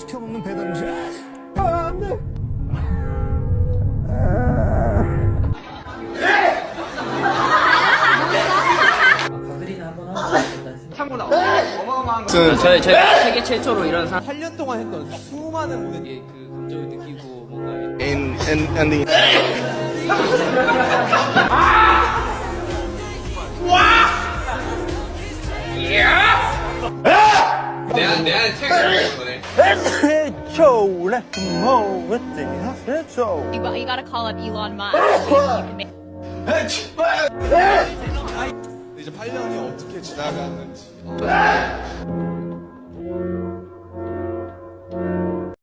시켜 먹는 배달 음식. 아, 안 돼. 가그리나 한번 하고 참고로 어마어마한 거. 저희가 세계 최초로 이런 8년 동안 했던 수많은 무대 그 감정을 느끼고 뭔가 And the 내 안에 책을 보내. You gotta call up Elon Musk. You can make 이제 8년이 어떻게 지나갔는지.